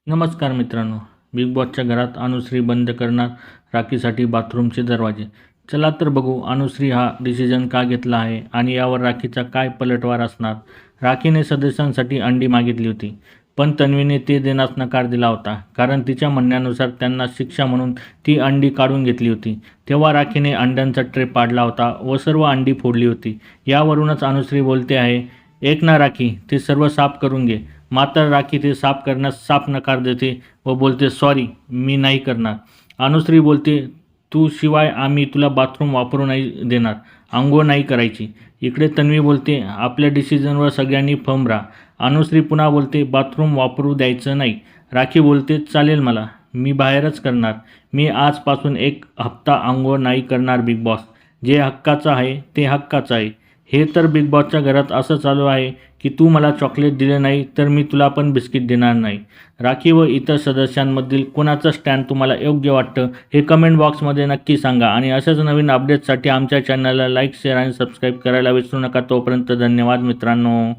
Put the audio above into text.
नमस्कार मित्रांनो. बिग बॉसच्या घरात अनुश्री बंद करणार राखीसाठी बाथरूमचे दरवाजे. चला तर बघू अनुश्री हा डिसिजन का घेतला आहे आणि यावर राखीचा काय पलटवार असणार. राखीने सदस्यांसाठी अंडी मागितली होती, पण तन्वीने ते देण्यास नकार दिला होता, कारण तिच्या म्हणण्यानुसार त्यांना शिक्षा म्हणून ती अंडी काढून घेतली होती. तेव्हा राखीने अंड्यांचा ट्रे पाडला होता व सर्व अंडी फोडली होती. यावरूनच अनुश्री बोलते आहे, "एक ना राखी, ते सर्व साफ करून घे." मात्र राखी ते साफ करण्यास साफ नकार देते व बोलते, "सॉरी, मी नाही करणार." अनुश्री बोलते, "तू शिवाय आम्ही तुला बाथरूम वापरू नाही देणार, अंघोळ नाही करायची." इकडे तन्वी बोलते, "आपल्या डिसिजनवर सगळ्यांनी फर्म राहा." अनुश्री पुन्हा बोलते, "बाथरूम वापरू द्यायचं नाही." राखी बोलते, "चालेल मला, मी बाहेरच करणार. मी आजपासून 1 हप्ता अंघोळ नाही करणार बिग बॉस. जे हक्काचं आहे ते हक्काचं आहे." हे तर बिग बॉसच्या घरात असं चालू आहे की तू मला चॉकलेट दिले नाही तर मी तुला पण बिस्किट देणार नाही. राखी व इतर सदस्यांमधील कोणाचं स्टँड तुम्हाला योग्य वाटतं हे कमेंट बॉक्समध्ये नक्की सांगा आणि अशाच नवीन अपडेट्ससाठी आमच्या चॅनलला लाईक, शेअर आणि सबस्क्राईब करायला विसरू नका. तोपर्यंत धन्यवाद मित्रांनो.